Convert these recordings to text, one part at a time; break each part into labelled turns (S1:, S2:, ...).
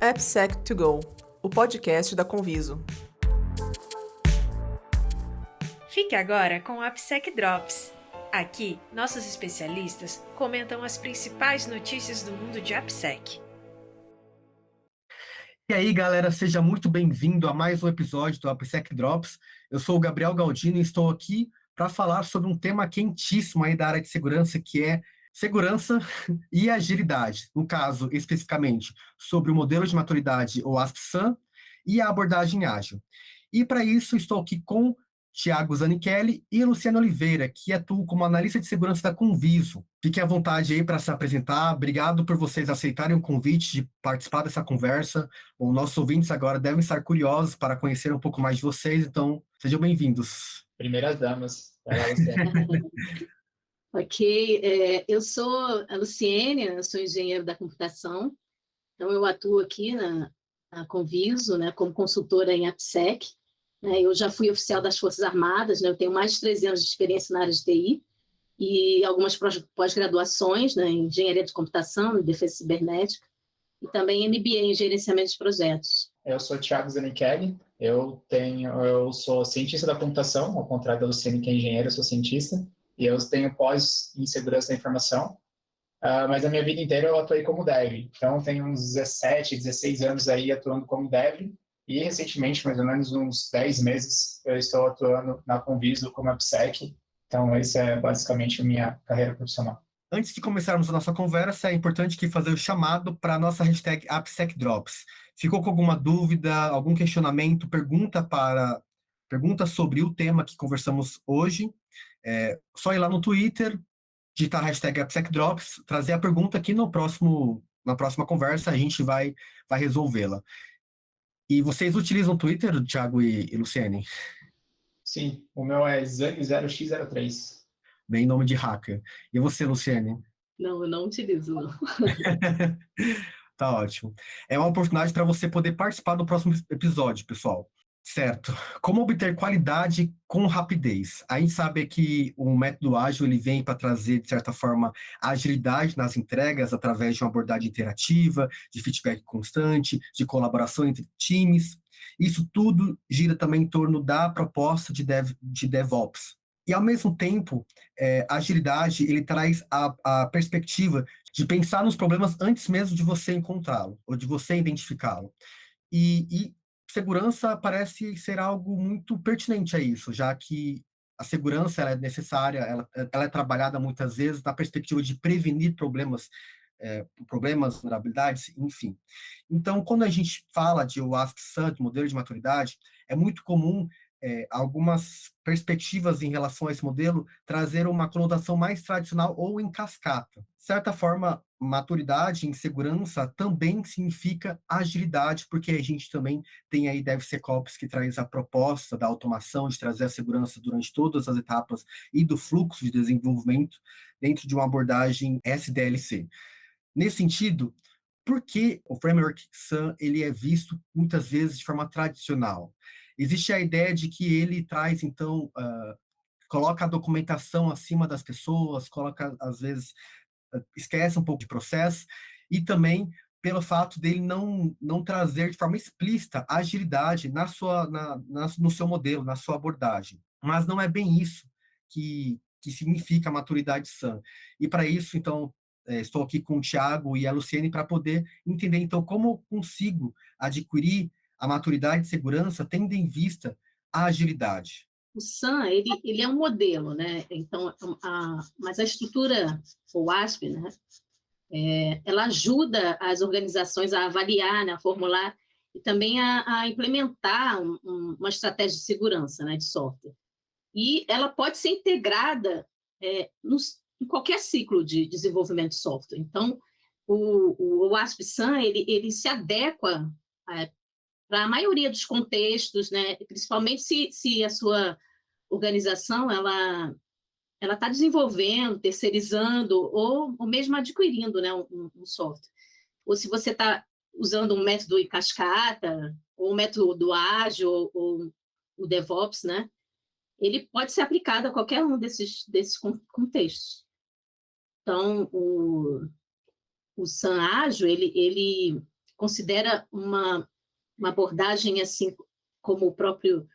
S1: AppSec2Go, o podcast da Conviso.
S2: Fique agora com o AppSec Drops. Aqui, nossos especialistas comentam as principais notícias do mundo de AppSec.
S3: E aí, galera, seja muito bem-vindo a mais um episódio do AppSec Drops. Eu sou o Gabriel Galdino e estou aqui para falar sobre um tema quentíssimo aí da área de segurança, que é segurança e agilidade. No caso, especificamente, sobre o modelo de maturidade, ou ASP-SAM, e a abordagem ágil. E para isso, estou aqui com Thiago Zanichelli e Luciano Oliveira, que atuam como analista de segurança da Conviso. Fiquem à vontade aí para se apresentar. Obrigado por vocês aceitarem o convite de participar dessa conversa. Os nossos ouvintes agora devem estar curiosos para conhecer um pouco mais de vocês, então sejam bem-vindos.
S4: Primeiras damas. Vai lá, Luciano.
S5: Ok, eu sou a Luciene, eu sou engenheiro da computação, então eu atuo aqui na Conviso, né, como consultora em AppSec. Eu já fui oficial das Forças Armadas, né, eu tenho mais de 13 anos de experiência na área de TI e algumas pós-graduações, né, em engenharia de computação, em defesa cibernética, e também MBA em gerenciamento de projetos.
S4: Eu sou Thiago Zanichelli, eu sou cientista da computação, ao contrário da Luciene, que é engenheiro, eu sou cientista, e eu tenho pós em segurança da informação, mas a minha vida inteira eu atuei como dev. Então, eu tenho uns 17, 16 anos aí atuando como dev, e recentemente, mais ou menos uns 10 meses, eu estou atuando na Conviso como AppSec. Então, essa é basicamente a minha carreira profissional.
S3: Antes de começarmos a nossa conversa, é importante que fazer o chamado para a nossa hashtag AppSecDrops. Ficou com alguma dúvida, algum questionamento, pergunta sobre o tema que conversamos hoje? Só ir lá no Twitter, digitar a hashtag AppSecDrops, trazer a pergunta aqui na próxima conversa, a gente vai resolvê-la. E vocês utilizam o Twitter, Thiago e Luciene?
S4: Sim, o meu é Zang0x03.
S3: Bem nome de hacker. E você, Luciene?
S5: Não, eu não utilizo, não.
S3: Tá ótimo. É uma oportunidade para você poder participar do próximo episódio, pessoal. Certo. Como obter qualidade com rapidez? A gente sabe que o método ágil ele vem para trazer, de certa forma, agilidade nas entregas através de uma abordagem interativa, de feedback constante, de colaboração entre times. Isso tudo gira também em torno da proposta de DevOps. E, ao mesmo tempo, a agilidade ele traz a perspectiva de pensar nos problemas antes mesmo de você encontrá-lo, ou de você identificá-lo. E segurança parece ser algo muito pertinente a isso, já que a segurança ela é necessária, ela é trabalhada muitas vezes na perspectiva de prevenir problemas, vulnerabilidades, enfim. Então, quando a gente fala de WASP-SAM, de modelo de maturidade, é muito comum algumas perspectivas em relação a esse modelo trazer uma conotação mais tradicional ou em cascata. De certa forma, maturidade em segurança também significa agilidade, porque a gente também tem aí DevSecOps que traz a proposta da automação, de trazer a segurança durante todas as etapas e do fluxo de desenvolvimento dentro de uma abordagem SDLC. Nesse sentido, por que o framework SAM ele é visto muitas vezes de forma tradicional? Existe a ideia de que ele traz, então, coloca a documentação acima das pessoas, coloca, às vezes, esquece um pouco de processo, e também pelo fato dele não trazer de forma explícita a agilidade no seu modelo, na sua abordagem. Mas não é bem isso que significa a maturidade SAM. E para isso, então, estou aqui com o Thiago e a Luciene para poder entender, então, como eu consigo adquirir a maturidade de segurança tendo em vista a agilidade.
S5: O SAM, ele é um modelo, né? Então, mas a estrutura, o ASP, né? Ela ajuda as organizações a avaliar, né, a formular e também a implementar uma estratégia de segurança, né, de software. E ela pode ser integrada em qualquer ciclo de desenvolvimento de software. Então, o ASP-SAM, ele se adequa para a maioria dos contextos, né, principalmente se a sua organização ela está desenvolvendo, terceirizando ou mesmo adquirindo, né, um software. Ou se você está usando um método em cascata, ou um método ágil, ou o DevOps, né, ele pode ser aplicado a qualquer um desses contextos. Então, o SAM ágil, ele considera uma abordagem, assim, como o próprio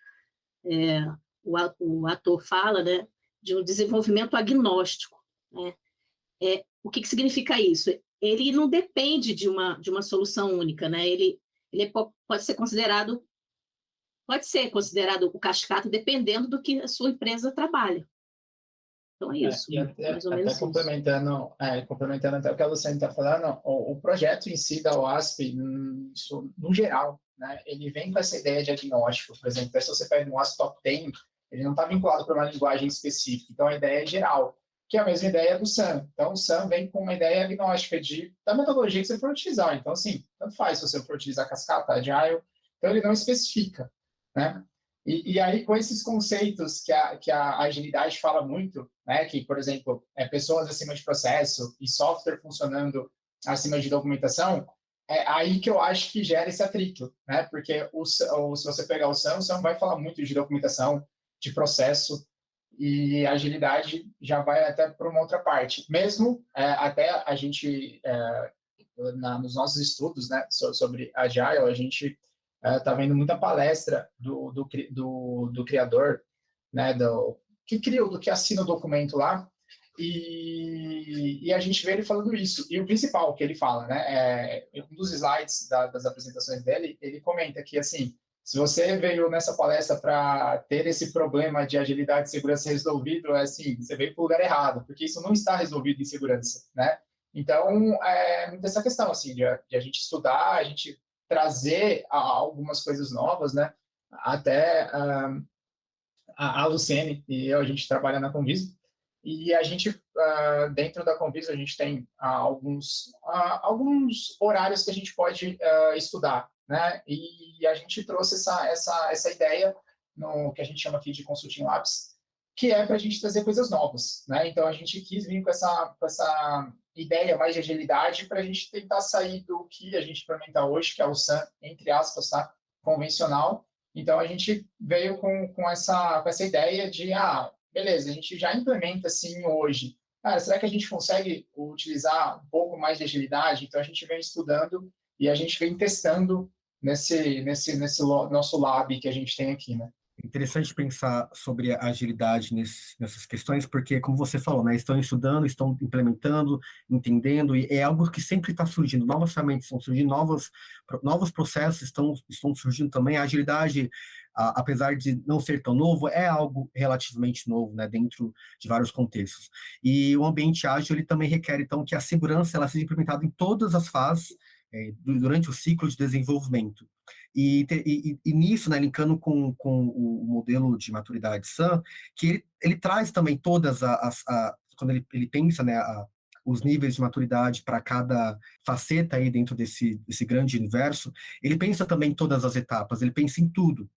S5: o ator fala, né, de um desenvolvimento agnóstico, né? O que significa isso? Ele não depende de uma solução única, né? Ele pode ser considerado o cascata dependendo do que a sua empresa trabalha. Então é isso,
S4: E até,
S5: mais ou menos isso.
S4: complementando até o que a Luciane está falando, o projeto em si da OASP, no geral, né, ele vem com essa ideia de agnóstico. Por exemplo, se você pega um OASP Top 10, ele não está vinculado para uma linguagem específica, então a ideia é geral, que é a mesma ideia do SAM. Então o SAM vem com uma ideia agnóstica da metodologia que você for utilizar. Então, assim, tanto faz se você for utilizar cascata, agile, então ele não especifica, né? E aí, com esses conceitos que a agilidade fala muito, né, que, por exemplo, pessoas acima de processo e software funcionando acima de documentação, é aí que eu acho que gera esse atrito, né? Porque se você pegar o SAM vai falar muito de documentação, de processo, e a agilidade já vai até para uma outra parte. Mesmo até a gente, nos nossos estudos, né, sobre Agile, a gente está vendo muita palestra do criador, né, que assina o documento lá, e a gente vê ele falando isso. E o principal que ele fala, né, um dos slides das apresentações dele, ele comenta que, assim, se você veio nessa palestra para ter esse problema de agilidade e segurança resolvido, assim, você veio para o lugar errado, porque isso não está resolvido em segurança, né? Então, muito essa questão, assim, de a gente estudar, a gente trazer algumas coisas novas, né? Até a Luciene e eu, a gente trabalha na Conviso, e a gente, dentro da Conviso, a gente tem alguns horários que a gente pode estudar, né? E a gente trouxe essa ideia no que a gente chama aqui de Consulting Labs, que é para a gente trazer coisas novas, né? Então a gente quis vir com essa ideia mais de agilidade para a gente tentar sair do que a gente implementa hoje, que é o SAM, entre aspas, tá? Convencional. Então a gente veio com essa ideia de, beleza, a gente já implementa assim hoje. Será que a gente consegue utilizar um pouco mais de agilidade? Então a gente vem estudando e a gente vem testando nesse nosso lab que a gente tem aqui, né?
S3: Interessante pensar sobre a agilidade nessas questões, porque, como você falou, né, estão estudando, estão implementando, entendendo, e é algo que sempre está surgindo, novas ferramentas estão surgindo, novos processos estão surgindo também. A agilidade, apesar de não ser tão novo, é algo relativamente novo, né, dentro de vários contextos. E o ambiente ágil, ele também requer, então, que a segurança ela seja implementada em todas as fases, durante o ciclo de desenvolvimento. E nisso, né, linkando com o modelo de maturidade SAM, que ele traz também todas quando ele pensa, né, os níveis de maturidade para cada faceta aí dentro desse grande universo, ele pensa também em todas as etapas, ele pensa em tudo.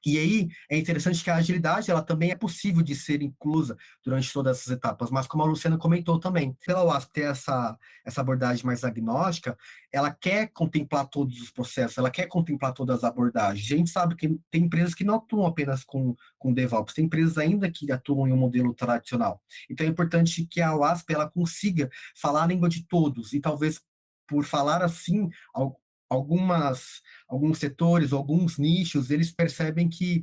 S3: E aí é interessante que a agilidade ela também é possível de ser inclusa durante todas essas etapas, mas como a Luciana comentou também, pela UASP ter essa abordagem mais agnóstica, ela quer contemplar todos os processos, ela quer contemplar todas as abordagens. A gente sabe que tem empresas que não atuam apenas com DevOps, tem empresas ainda que atuam em um modelo tradicional. Então é importante que a UASP ela consiga falar a língua de todos, e talvez por falar assim, alguns setores, alguns nichos, eles percebem que,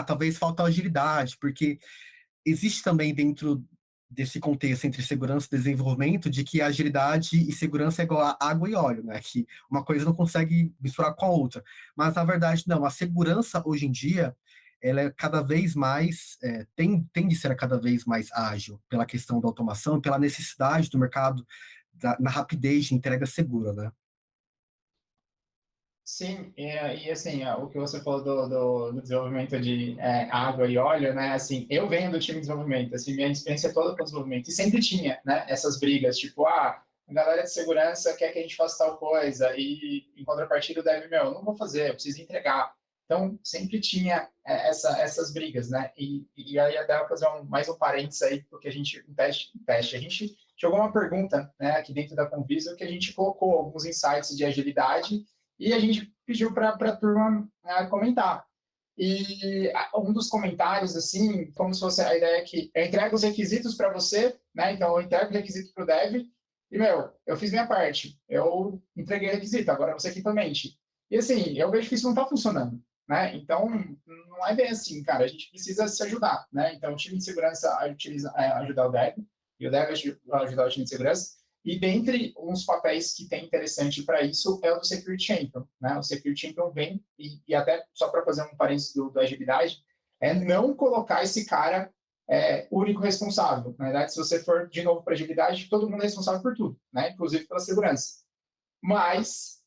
S3: talvez falta agilidade, porque existe também dentro desse contexto entre segurança e desenvolvimento de que agilidade e segurança é igual a água e óleo, né? Que uma coisa não consegue misturar com a outra. Mas, na verdade, não. A segurança, hoje em dia, ela é cada vez mais, tende a ser cada vez mais ágil, pela questão da automação, pela necessidade do mercado, na rapidez de entrega segura, né?
S4: Sim, e assim, o que você falou do desenvolvimento de água e óleo, né? Assim, eu venho do time de desenvolvimento, assim, minha experiência é toda com desenvolvimento, e sempre tinha, né, essas brigas, tipo, a galera de segurança quer que a gente faça tal coisa, e em contrapartida o dev, eu não vou fazer, eu preciso entregar. Então, sempre tinha essas brigas, né? E aí até vou fazer mais um parênteses aí, porque a gente, um teste, a gente jogou uma pergunta, né, aqui dentro da Conviso, que a gente colocou alguns insights de agilidade, e a gente pediu para a turma comentar. E um dos comentários, assim, como se fosse a ideia que eu entrego os requisitos para você, né? Então, eu entrego o requisito para o dev, E, eu fiz minha parte, eu entreguei requisito, agora você que implemente. E, assim, eu vejo que isso não está funcionando, né? Então, não é bem assim, cara, a gente precisa se ajudar, né? Então, o time de segurança ajudar o dev, e o dev ajudar o time de segurança, e dentre uns papéis que tem interessante para isso é o do Security Champion, né? O Security Champion vem, e até só para fazer um parênteses da agilidade, é não colocar esse cara o único responsável. Na verdade, se você for de novo para agilidade, todo mundo é responsável por tudo, né? Inclusive pela segurança. Mas,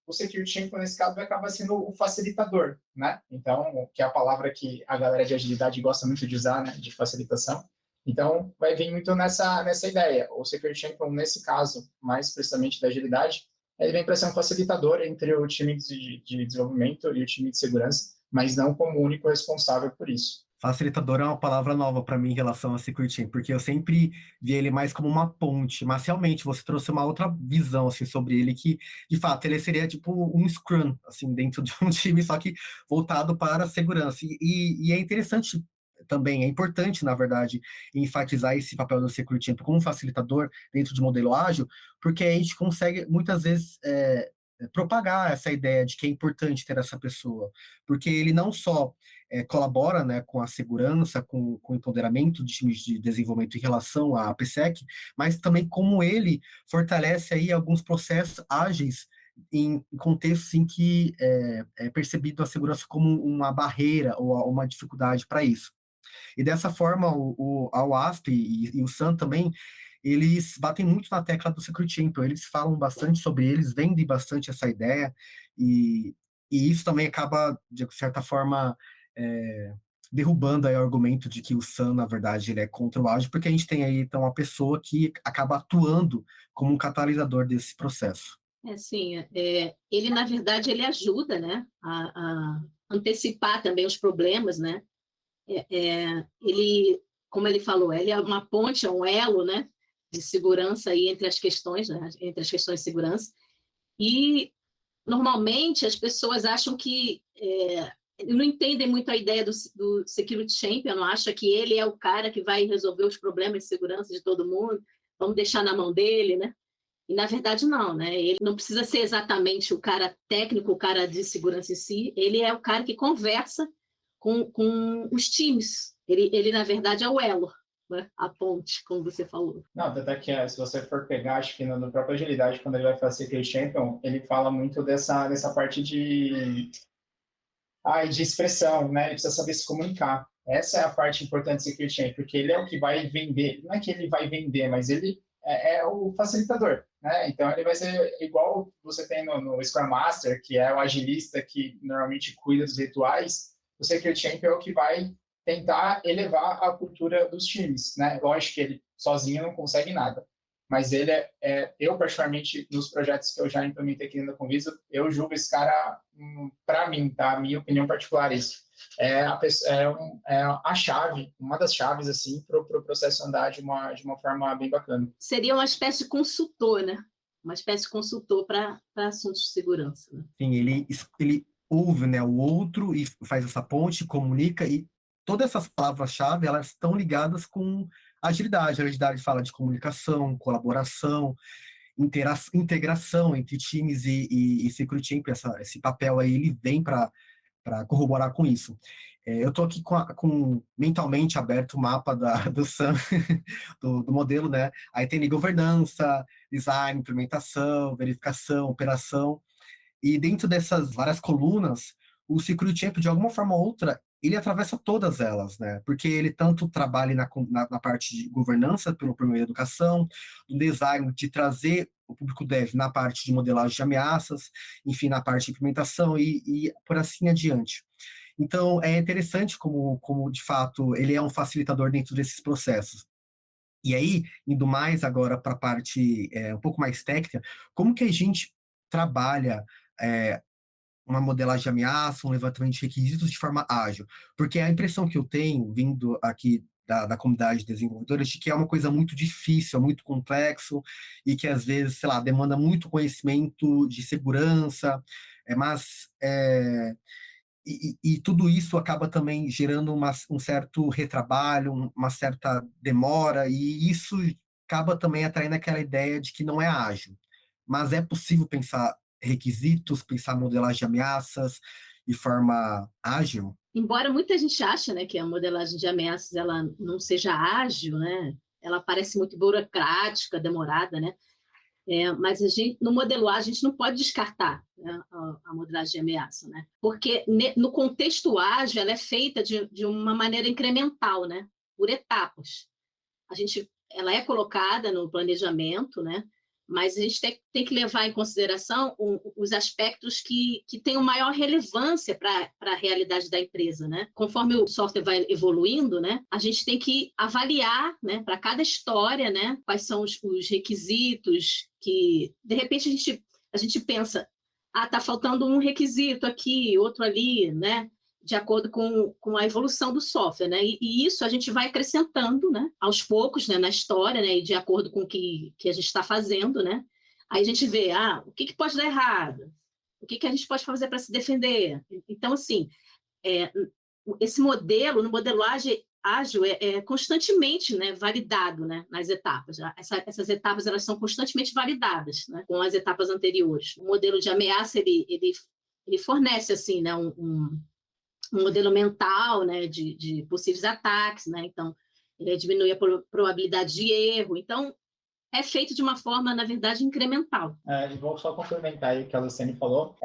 S4: o Security Champion, nesse caso, vai acabar sendo o facilitador, né? Então, que é a palavra que a galera de agilidade gosta muito de usar, né? De facilitação. Então, vai vir muito nessa ideia. O Security Champion, nesse caso, mais precisamente da agilidade, ele vem para ser um facilitador entre o time de desenvolvimento e o time de segurança, mas não como único responsável por isso.
S3: Facilitador é uma palavra nova para mim em relação a Security Champion, porque eu sempre vi ele mais como uma ponte, mas realmente você trouxe uma outra visão assim, sobre ele, que de fato ele seria tipo um Scrum assim, dentro de um time, só que voltado para a segurança. E é interessante também, é importante, na verdade, enfatizar esse papel do Security Champion como facilitador dentro de modelo ágil, porque a gente consegue muitas vezes propagar essa ideia de que é importante ter essa pessoa, porque ele não só colabora, né, com a segurança, com o empoderamento de times de desenvolvimento em relação à AppSec, mas também como ele fortalece aí alguns processos ágeis em contextos em que é percebido a segurança como uma barreira ou uma dificuldade para isso. E dessa forma, a OASP e o SAM também, eles batem muito na tecla do Security Champion, eles falam bastante sobre eles, vendem bastante essa ideia, e isso também acaba, de certa forma, derrubando aí o argumento de que o SAM, na verdade, ele é contra o ágil, porque a gente tem aí, então, uma pessoa que acaba atuando como um catalisador desse processo.
S5: Ele, na verdade, ele ajuda, né, a antecipar também os problemas, né? Ele, como ele falou, ele é uma ponte, é um elo, né, de segurança aí entre as questões, né, entre as questões de segurança. E normalmente as pessoas acham que não entendem muito a ideia do Security Champion, não acham que ele é o cara que vai resolver os problemas de segurança de todo mundo, vamos deixar na mão dele, né? E na verdade não, né? Ele não precisa ser exatamente o cara técnico, o cara de segurança em si, ele é o cara que conversa com os times. Ele, na verdade, é o elo, né? A ponte, como você falou.
S4: Não, até que se você for pegar, acho que no próprio Agilidade, quando ele vai fazer Secret Champion, ele fala muito dessa parte de expressão, né? Ele precisa saber se comunicar. Essa é a parte importante do Secret Champion, porque ele é o que vai vender. Não é que ele vai vender, mas ele é o facilitador, né? Então, ele vai ser igual você tem no Scrum Master, que é o agilista que normalmente cuida dos rituais. O Secret Champion é o que vai tentar elevar a cultura dos times, né? Lógico que ele sozinho não consegue nada, mas ele eu particularmente, nos projetos que eu já implementei aqui no Conviso, eu julgo esse cara, para mim, tá? Minha opinião particular, isso. A chave, uma das chaves, assim, para o processo andar de uma forma bem bacana.
S5: Seria uma espécie de consultor, né? Uma espécie de consultor para assuntos de segurança. Né?
S3: Sim, ele ouve, né, o outro e faz essa ponte, comunica, e todas essas palavras-chave, elas estão ligadas com agilidade. A agilidade fala de comunicação, colaboração, integração entre times e Security Champion. Esse papel aí, ele vem para corroborar com isso. Eu estou aqui com mentalmente aberto o mapa do SAM, do modelo, né? Aí tem governança, design, implementação, verificação, operação. E dentro dessas várias colunas, o Security Champion, de alguma forma ou outra, ele atravessa todas elas, né? Porque ele tanto trabalha na parte de governança, por meio da educação, do design, de trazer o público dev na parte de modelagem de ameaças, enfim, na parte de implementação e por assim adiante. Então, é interessante como, de fato, ele é um facilitador dentro desses processos. E aí, indo mais agora para a parte um pouco mais técnica, como que a gente trabalha uma modelagem de ameaça, um levantamento de requisitos de forma ágil? Porque a impressão que eu tenho, vindo aqui da comunidade de desenvolvedores, de que é uma coisa muito difícil, muito complexo, e que às vezes, sei lá, demanda muito conhecimento de segurança, mas E tudo isso acaba também gerando um certo retrabalho, uma certa demora, e isso acaba também atraindo aquela ideia de que não é ágil. Mas é possível pensar requisitos, pensar modelagem de ameaças de forma ágil?
S5: Embora muita gente ache, né, que a modelagem de ameaças ela não seja ágil, né, ela parece muito burocrática, demorada, né, mas no modelo A a gente não pode descartar, né, a modelagem de ameaça, né, porque no contexto ágil ela é feita de uma maneira incremental, né, por etapas. Ela é colocada no planejamento, né, mas a gente tem que levar em consideração os aspectos que têm maior relevância para a realidade da empresa, né? Conforme o software vai evoluindo, né, a gente tem que avaliar, né, para cada história, né, quais são os requisitos que, de repente, a gente pensa, tá faltando um requisito aqui, outro ali, né? De acordo com a evolução do software, né? E isso a gente vai acrescentando, né? Aos poucos, né? Na história, né? E de acordo com o que a gente está fazendo, né? Aí a gente vê, o que pode dar errado? O que a gente pode fazer para se defender? Então, assim, esse modelo, no modelo ágil, é constantemente, né, validado, né, nas etapas. Essas etapas elas são constantemente validadas, né, com as etapas anteriores. O modelo de ameaça ele fornece assim, né, um modelo mental, né, de possíveis ataques, né? Então, ele diminui a probabilidade de erro. Então, é feito de uma forma, na verdade, incremental.
S4: E vou só complementar aí o que a Luciane falou.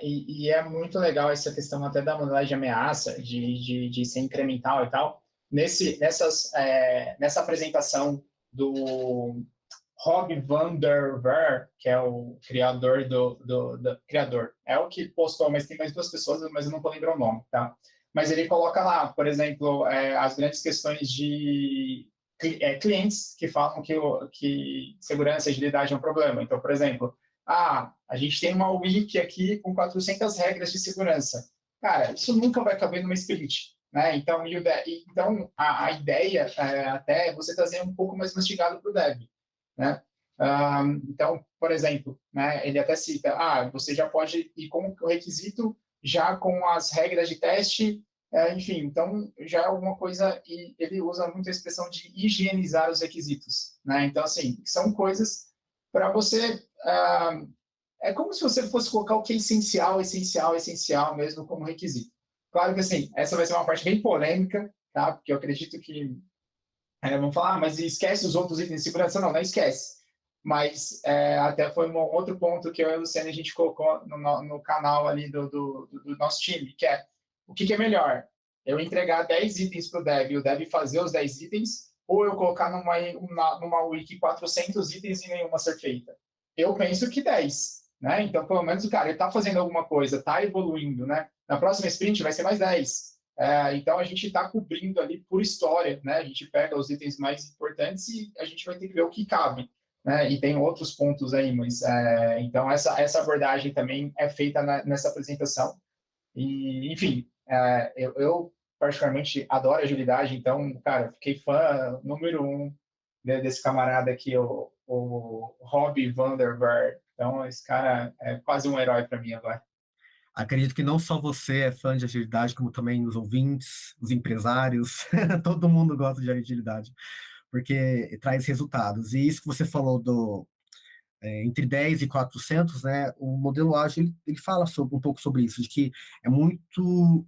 S4: E é muito legal essa questão até da modelagem de ameaça, de ser incremental e tal. Nessa apresentação do Rob van der Ver, que é o criador criador. É o que postou, mas tem mais 2 pessoas, mas eu não vou lembrar o nome, tá? Mas ele coloca lá, por exemplo, as grandes questões de clientes que falam que segurança e agilidade é um problema. Então, por exemplo, a gente tem uma wiki aqui com 400 regras de segurança. Cara, isso nunca vai caber numa sprint, né? Então, a ideia até é você trazer um pouco mais mastigado para o dev, né? Então, por exemplo, né, ele até cita, você já pode ir com o requisito, já com as regras de teste, enfim, então já é alguma coisa, e ele usa muito a expressão de higienizar os requisitos, né? Então, assim, são coisas para você, é como se você fosse colocar o que é essencial mesmo como requisito. Claro que, assim, essa vai ser uma parte bem polêmica, tá? Porque eu acredito que vão falar, mas esquece os outros itens de segurança? Não esquece. Mas até foi um outro ponto que eu e a Luciane a gente colocou no canal ali do nosso time, que é o que é melhor? Eu entregar 10 itens para o dev e o dev fazer os 10 itens, ou eu colocar numa wiki 400 itens e nenhuma ser feita? Eu penso que 10. Né? Então, pelo menos, o cara, ele está fazendo alguma coisa, está evoluindo. Né? Na próxima sprint vai ser mais 10. Então, a gente está cobrindo ali por história, né? A gente pega os itens mais importantes e a gente vai ter que ver o que cabe, né? E tem outros pontos aí, mas então essa abordagem também é feita nessa apresentação. E, enfim, eu particularmente adoro agilidade, então, cara, fiquei fã número 1 desse camarada aqui, o Rob van der Ver. Então, esse cara é quase um herói para mim agora.
S3: Acredito que não só você é fã de agilidade, como também os ouvintes, os empresários, todo mundo gosta de agilidade, porque traz resultados. E isso que você falou entre 10 e 400, né, o modelo ágil ele fala um pouco sobre isso, de que é muito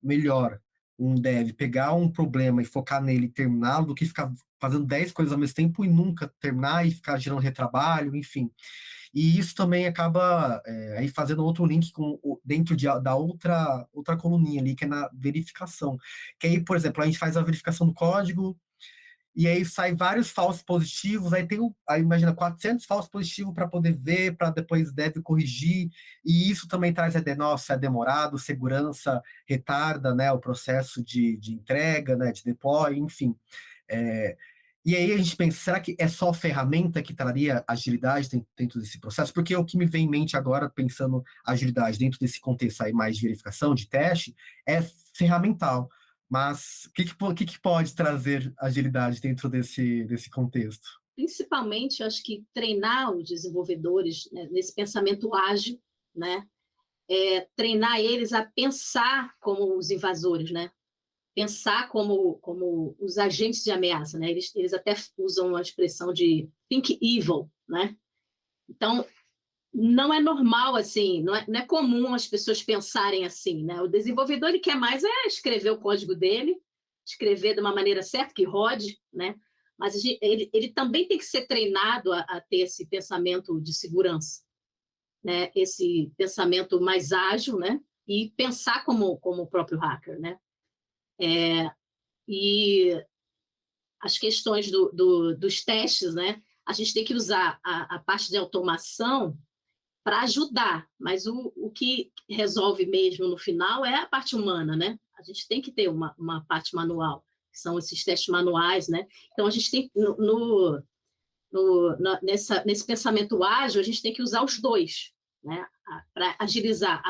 S3: melhor um dev pegar um problema e focar nele e terminá-lo, do que ficar fazendo 10 coisas ao mesmo tempo e nunca terminar e ficar gerando retrabalho, enfim. E isso também acaba aí fazendo outro link dentro da outra coluninha ali, que é na verificação. Que aí, por exemplo, a gente faz a verificação do código, e aí sai vários falsos positivos, aí imagina 400 falsos positivos para poder ver, para depois deve corrigir, e isso também traz nossa, é demorado, segurança retarda, né, o processo de entrega, né, de deploy, enfim. E aí a gente pensa, será que é só ferramenta que traria agilidade dentro desse processo? Porque o que me vem em mente agora, pensando agilidade dentro desse contexto aí mais de verificação, de teste, é ferramental. Mas o que pode trazer agilidade dentro desse contexto?
S5: Principalmente, eu acho que treinar os desenvolvedores, né, nesse pensamento ágil, né, treinar eles a pensar como os invasores, né? Pensar como os agentes de ameaça, né? Eles até usam a expressão de think evil, né? Então, não é normal assim, não é comum as pessoas pensarem assim, né? O desenvolvedor, ele quer mais escrever o código dele, escrever de uma maneira certa, que rode, né? Mas ele também tem que ser treinado a ter esse pensamento de segurança, né? Esse pensamento mais ágil, né? E pensar como o próprio hacker, né? E as questões dos testes, né? A gente tem que usar a parte de automação para ajudar, mas o que resolve mesmo no final é a parte humana, né? A gente tem que ter uma parte manual, que são esses testes manuais, né? Então, a gente tem, nesse pensamento ágil, a gente tem que usar os dois, né? Para agilizar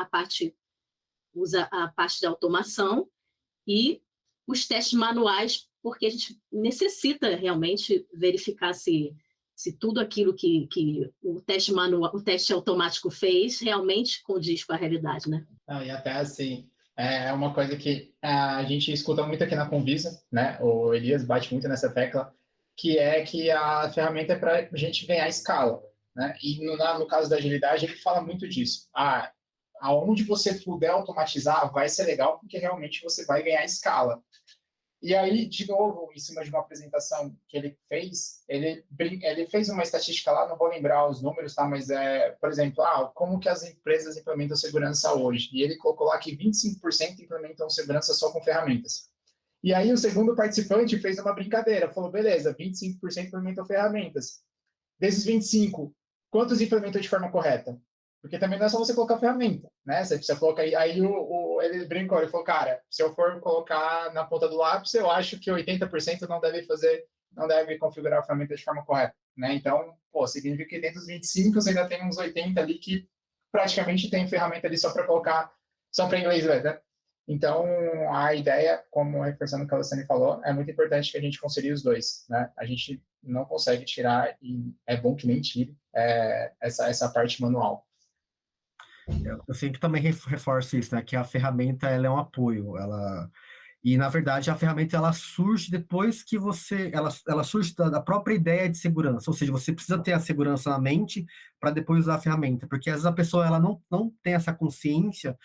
S5: usa a parte de automação e os testes manuais, porque a gente necessita realmente verificar se tudo aquilo que o teste automático fez realmente condiz com a realidade, né?
S4: E até assim, é uma coisa que a gente escuta muito aqui na Convisa, né? O Elias bate muito nessa tecla, que é que a ferramenta é para a gente ganhar escala, né? E no caso da agilidade, ele fala muito disso. Aonde você puder automatizar, vai ser legal, porque realmente você vai ganhar escala. E aí, de novo, em cima de uma apresentação que ele fez, ele fez uma estatística lá, não vou lembrar os números, tá? Mas, por exemplo, como que as empresas implementam segurança hoje? E ele colocou lá que 25% implementam segurança só com ferramentas. E aí, o segundo participante fez uma brincadeira, falou, beleza, 25% implementam ferramentas. Desses 25%, quantos implementam de forma correta? Porque também não é só você colocar ferramenta, né? Você precisa colocar... Aí ele brincou, ele falou, cara, se eu for colocar na ponta do lápis, eu acho que 80% não deve configurar a ferramenta de forma correta, né? Então, significa que dentro dos 25 você ainda tem uns 80 ali que praticamente tem ferramenta ali só para colocar, só para inglês ver, né? Então, a ideia, como reforçando o que a Luciane falou, é muito importante que a gente concilie os dois, né? A gente não consegue tirar, e é bom que nem tire, essa parte manual.
S3: Eu sempre também reforço isso, né? Que a ferramenta ela é um apoio. E, na verdade, a ferramenta ela surge depois que ela surge da própria ideia de segurança. Ou seja, você precisa ter a segurança na mente para depois usar a ferramenta. Porque, às vezes, a pessoa ela não tem essa consciência,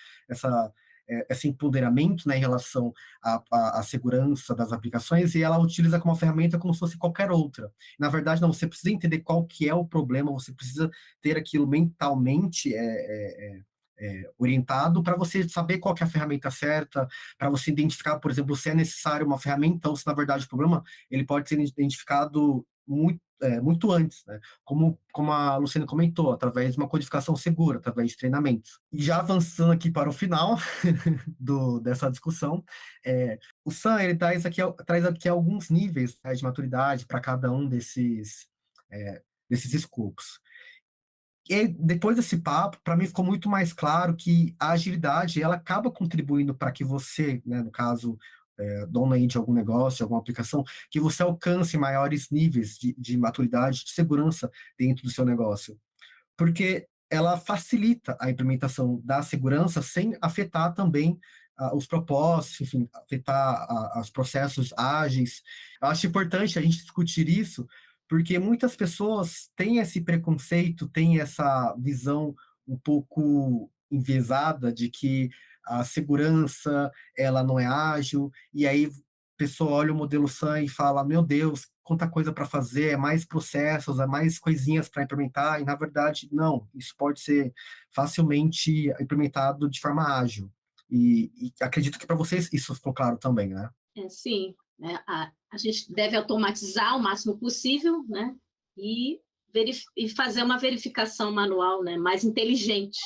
S3: esse empoderamento, né, em relação à segurança das aplicações, e ela utiliza como uma ferramenta como se fosse qualquer outra. Na verdade, não, você precisa entender qual que é o problema, você precisa ter aquilo mentalmente orientado para você saber qual que é a ferramenta certa, para você identificar, por exemplo, se é necessário uma ferramenta ou se, na verdade, o problema ele pode ser identificado muito antes, né? Como a Luciana comentou, através de uma codificação segura, através de treinamentos. E já avançando aqui para o final dessa discussão, o Sam ele traz aqui alguns níveis, né, de maturidade para cada um desses escopos. E depois desse papo, para mim ficou muito mais claro que a agilidade ela acaba contribuindo para que você, né, no caso, dono aí de algum negócio, de alguma aplicação, que você alcance maiores níveis de maturidade, de segurança dentro do seu negócio. Porque ela facilita a implementação da segurança sem afetar também os propósitos, enfim, afetar os processos ágeis. Eu acho importante a gente discutir isso, porque muitas pessoas têm esse preconceito, têm essa visão um pouco enviesada de que a segurança ela não é ágil, e aí a pessoa olha o modelo SAM e fala, meu Deus, quanta coisa para fazer, é mais processos, é mais coisinhas para implementar, e na verdade, não, isso pode ser facilmente implementado de forma ágil. E acredito que para vocês isso ficou claro também, né?
S5: Sim, né? A gente deve automatizar o máximo possível, né? E fazer uma verificação manual, né, mais inteligente.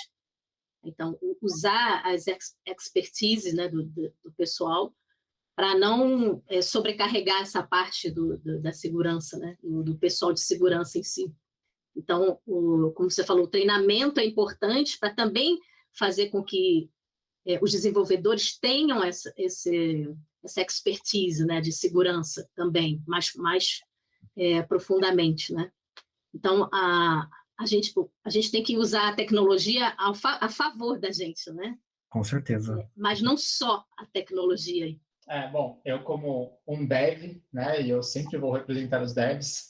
S5: Então, usar as expertises, né, do pessoal para não sobrecarregar essa parte da segurança, né, do pessoal de segurança em si. Então, como você falou, o treinamento é importante para também fazer com que os desenvolvedores tenham essa expertise, né, de segurança também, mais profundamente, né? Então, a a gente tem que usar a tecnologia a favor da gente, né?
S3: Com certeza.
S5: Mas não só a tecnologia.
S4: Bom, eu como um dev, né, e eu sempre vou representar os devs,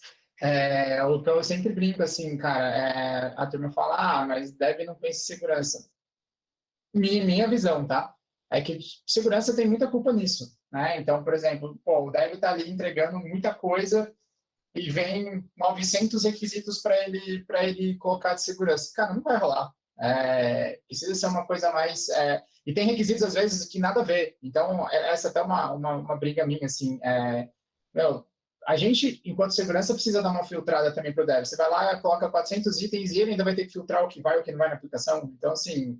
S4: o que eu sempre brinco assim, cara, a turma fala, mas dev não pensa em segurança. Minha visão, tá? É que segurança tem muita culpa nisso, né? Então, por exemplo, o dev tá ali entregando muita coisa e vem 900 requisitos para ele colocar de segurança. Cara, não vai rolar. Precisa ser uma coisa mais... E tem requisitos, às vezes, que nada a ver. Então, essa é até uma briga minha, assim. A gente, enquanto segurança, precisa dar uma filtrada também para o dev. Você vai lá, coloca 400 itens e ele ainda vai ter que filtrar o que vai e o que não vai na aplicação. Então, assim,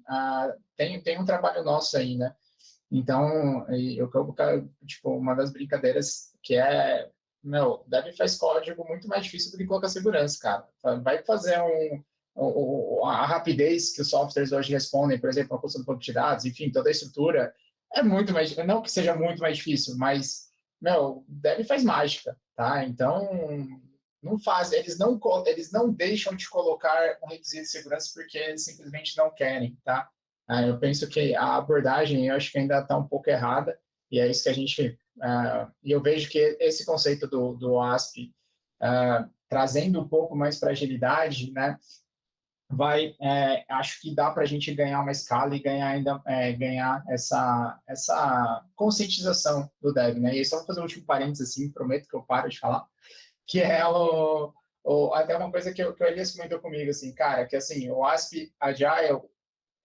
S4: tem um trabalho nosso aí, né? Então, uma das brincadeiras que dev faz código muito mais difícil do que colocar segurança, cara. Vai fazer a rapidez que os softwares hoje respondem, por exemplo, a questão do banco de dados, enfim, toda a estrutura é muito mais, não que seja muito mais difícil, mas, dev faz mágica, tá? Então, eles não deixam de colocar um requisito de segurança porque eles simplesmente não querem, tá? Eu penso que a abordagem, eu acho que ainda está um pouco errada, e é isso que a gente... e eu vejo que esse conceito do WASP, trazendo um pouco mais para agilidade, né, acho que dá para a gente ganhar uma escala e ganhar essa conscientização do dev, né? E só vou fazer um último parênteses, assim, prometo que eu paro de falar, que é até uma coisa que o Elias comentou comigo, assim, cara, que assim, o WASP Agile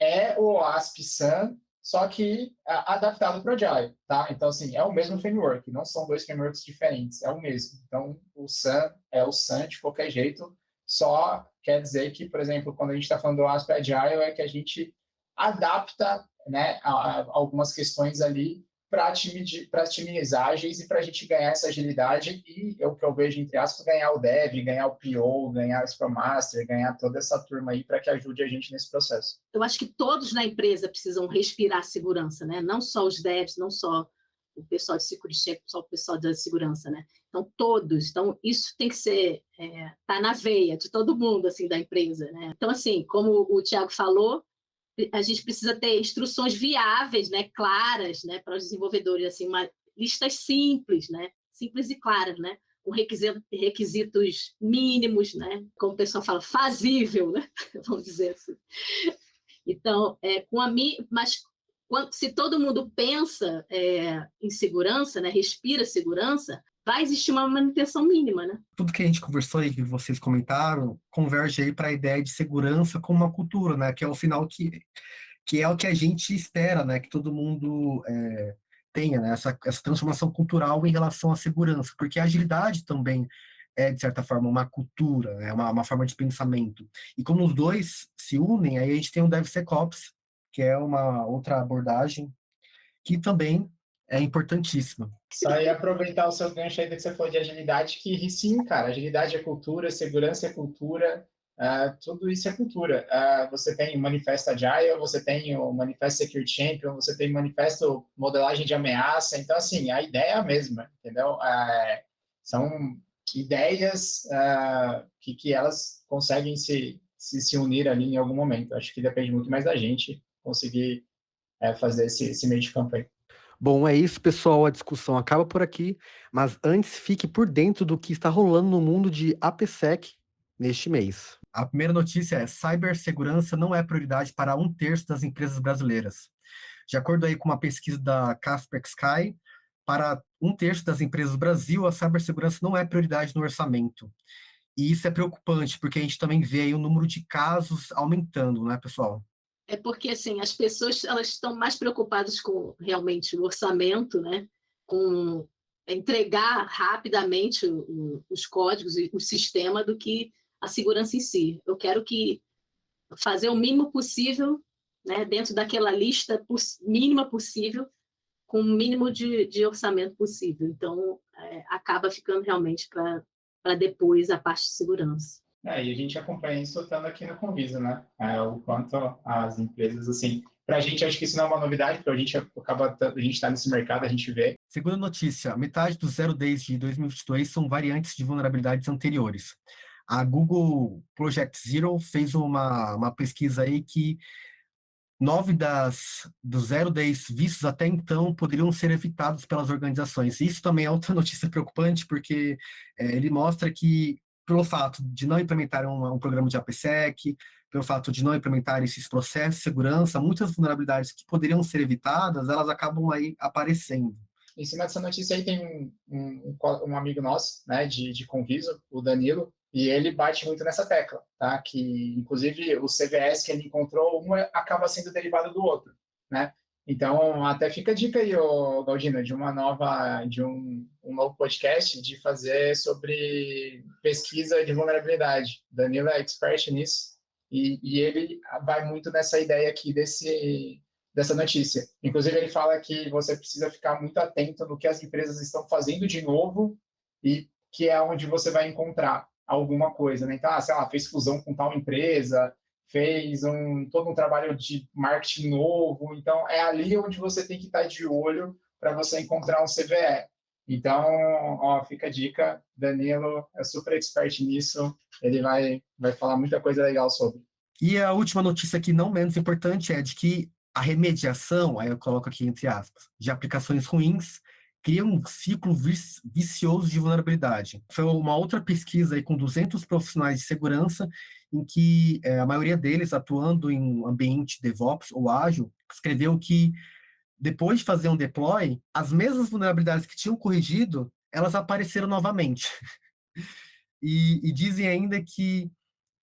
S4: é o WASP SAN, só que adaptado para o Agile, tá? Então, assim, é o mesmo framework, não são dois frameworks diferentes, é o mesmo. Então, o SAN é o SAN de qualquer jeito, só quer dizer que, por exemplo, quando a gente está falando do WASP Agile, é que a gente adapta, né, algumas questões ali para times ágeis e para a gente ganhar essa agilidade e, o que eu vejo, entre aspas, ganhar o Dev, ganhar o PO, ganhar o Scrum Master, ganhar toda essa turma aí para que ajude a gente nesse processo.
S5: Eu acho que todos na empresa precisam respirar segurança, né? Não só os devs, não só o pessoal de security check, só o pessoal da segurança, né? Então, todos. Então, isso tem que ser... tá na veia de todo mundo, assim, da empresa, né? Então, assim, como o Thiago falou, a gente precisa ter instruções viáveis, né, claras, né, para os desenvolvedores, assim, listas simples, né, simples e claras, né, com requisitos mínimos, né, como o pessoal fala, fazível, né, vamos dizer assim. Então, mas se todo mundo pensa em segurança, né, respira segurança, vai existir uma manutenção mínima, né?
S3: Tudo que a gente conversou e que vocês comentaram converge aí para a ideia de segurança como uma cultura, né? Que é o final que é o que a gente espera, né? Que todo mundo tenha, né? Essa transformação cultural em relação à segurança, porque a agilidade também é, de certa forma, uma cultura, né? Uma forma de pensamento. E como os dois se unem, aí a gente tem o DevSecOps, que é uma outra abordagem que também é importantíssima.
S4: Só ia aproveitar o seu gancho aí que você falou de agilidade, que sim, cara, agilidade é cultura, segurança é cultura, tudo isso é cultura. Você tem o Manifesto Agile, você tem o Manifesto Security Champion, você tem o Manifesto Modelagem de Ameaça, então, assim, a ideia é a mesma, entendeu? São ideias que elas conseguem se unir ali em algum momento. Acho que depende muito mais da gente conseguir fazer esse meio de campo aí.
S6: Bom, é isso, pessoal. A discussão acaba por aqui, mas antes fique por dentro do que está rolando no mundo de AppSec neste mês.
S3: A primeira notícia é: cibersegurança não é prioridade para 1/3 das empresas brasileiras. De acordo aí com uma pesquisa da Kaspersky, para 1/3 das empresas do Brasil, a cibersegurança não é prioridade no orçamento. E isso é preocupante, porque a gente também vê aí o número de casos aumentando, né, pessoal?
S5: É porque, assim, as pessoas elas estão mais preocupadas com, realmente, o orçamento, né? Com entregar rapidamente os códigos e o sistema do que a segurança em si. Eu quero fazer o mínimo possível, né, dentro daquela lista mínima possível, com o mínimo de orçamento possível. Então, acaba ficando realmente para depois a parte de segurança.
S4: E a gente acompanha isso estando aqui no Convisa, né? O quanto as empresas, assim... Para a gente, acho que isso não é uma novidade, porque a gente está nesse mercado, a gente vê.
S3: Segunda notícia: metade dos 0 Days de 2022 são variantes de vulnerabilidades anteriores. A Google Project Zero fez uma pesquisa aí que 9 dos 0 10 vícios até então poderiam ser evitados pelas organizações. Isso também é outra notícia preocupante, porque ele mostra que, pelo fato de não implementar um programa de AppSec, pelo fato de não implementar esses processos de segurança, muitas vulnerabilidades que poderiam ser evitadas, elas acabam aí aparecendo.
S4: Em cima dessa notícia aí tem um amigo nosso, né, de Conviso, o Danilo, e ele bate muito nessa tecla, tá? Que, inclusive, o CVS que ele encontrou, um acaba sendo derivado do outro, né? Então, até fica a dica aí, Galdino, de um novo podcast de fazer sobre pesquisa de vulnerabilidade. Danilo é expert nisso, e ele vai muito nessa ideia aqui dessa notícia. Inclusive, ele fala que você precisa ficar muito atento no que as empresas estão fazendo de novo e que é onde você vai encontrar alguma coisa, né? Então, sei lá, fez fusão com tal empresa, fez todo um trabalho de marketing novo. Então, é ali onde você tem que estar de olho para você encontrar um CVE. Então, ó, fica a dica, Danilo é super expert nisso, ele vai falar muita coisa legal sobre.
S3: E a última notícia aqui, não menos importante, é de que a remediação, aí eu coloco aqui entre aspas, de aplicações ruins, cria um ciclo vicioso de vulnerabilidade. Foi uma outra pesquisa aí com 200 profissionais de segurança, em que a maioria deles, atuando em ambiente DevOps ou ágil, escreveu que depois de fazer um deploy, as mesmas vulnerabilidades que tinham corrigido, elas apareceram novamente. E dizem ainda que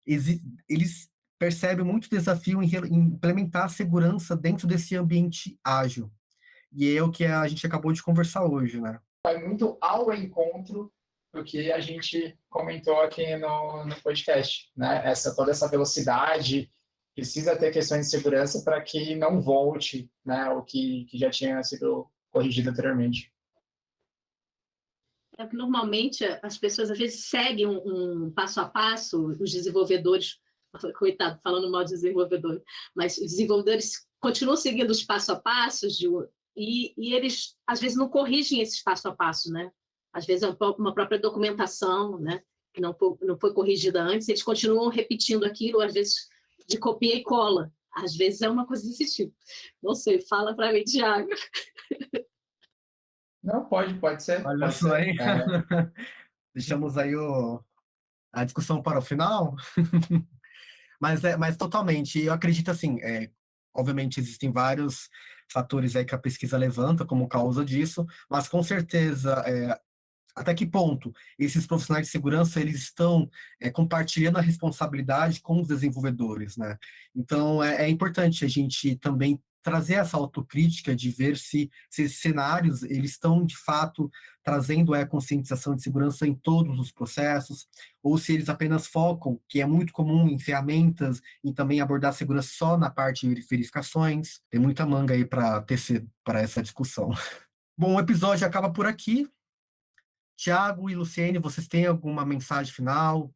S3: eles percebem muito desafio em implementar a segurança dentro desse ambiente ágil. E é o que a gente acabou de conversar hoje, né?
S4: Vai muito ao encontro do que a gente comentou aqui no podcast, né? Toda essa velocidade, precisa ter questões de segurança para que não volte, né, o que já tinha sido corrigido anteriormente.
S5: Normalmente, as pessoas às vezes seguem um passo a passo, os desenvolvedores, coitado, falando mal de desenvolvedor, mas os desenvolvedores continuam seguindo os passo a passos e eles, às vezes, não corrigem esses passo a passo, né? Às vezes é uma própria documentação, né, que não foi corrigida antes, eles continuam repetindo aquilo, às vezes de copia e cola. Às vezes é uma coisa desse tipo. Não sei, fala para mim, Thiago.
S4: Não, pode ser.
S3: Olha só aí. Deixamos aí a discussão para o final. Mas totalmente. Eu acredito assim, obviamente existem vários fatores aí que a pesquisa levanta como causa disso, mas com certeza, até que ponto esses profissionais de segurança eles estão compartilhando a responsabilidade com os desenvolvedores, né? Então, é importante a gente também trazer essa autocrítica de ver se esses cenários eles estão, de fato, trazendo a conscientização de segurança em todos os processos, ou se eles apenas focam, que é muito comum em ferramentas, e também abordar a segurança só na parte de verificações. Tem muita manga aí para tecer para essa discussão. Bom, o episódio acaba por aqui. Tiago e Luciene, vocês têm alguma mensagem final?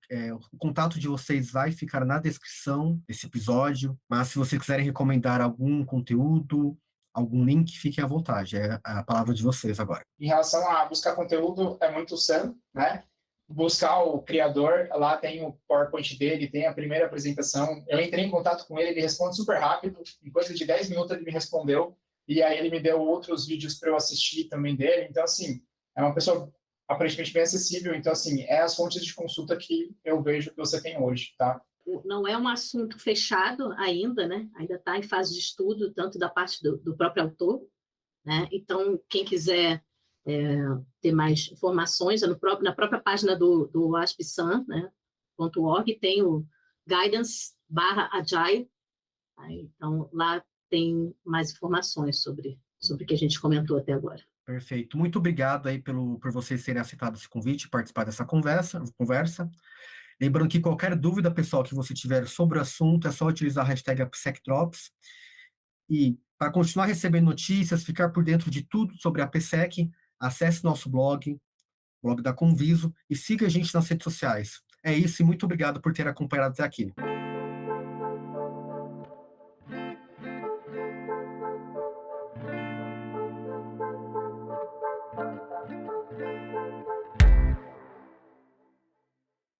S3: O contato de vocês vai ficar na descrição desse episódio, mas se vocês quiserem recomendar algum conteúdo, algum link, fiquem à vontade. É a palavra de vocês agora.
S4: Em relação a buscar conteúdo, é muito SAM, né? Buscar o criador, lá tem o PowerPoint dele, tem a primeira apresentação. Eu entrei em contato com ele, ele responde super rápido, em coisa de 10 minutos ele me respondeu, e aí ele me deu outros vídeos para eu assistir também dele. Então, assim, é uma pessoa aparentemente bem acessível. Então, assim, é as fontes de consulta que eu vejo que você tem hoje, tá?
S5: Não é um assunto fechado ainda, né? Ainda está em fase de estudo, tanto da parte do próprio autor, né? Então, quem quiser ter mais informações, na própria página do ASP-SAN, né, .org, tem o guidance/agile, né? Então, lá tem mais informações sobre o que a gente comentou até agora.
S3: Perfeito. Muito obrigado aí por vocês terem aceitado esse convite e participar dessa conversa. Lembrando que qualquer dúvida, pessoal, que você tiver sobre o assunto, é só utilizar a hashtag AppSecDrops. E para continuar recebendo notícias, ficar por dentro de tudo sobre a AppSec, acesse nosso blog da Conviso, e siga a gente nas redes sociais. É isso e muito obrigado por ter acompanhado até aqui.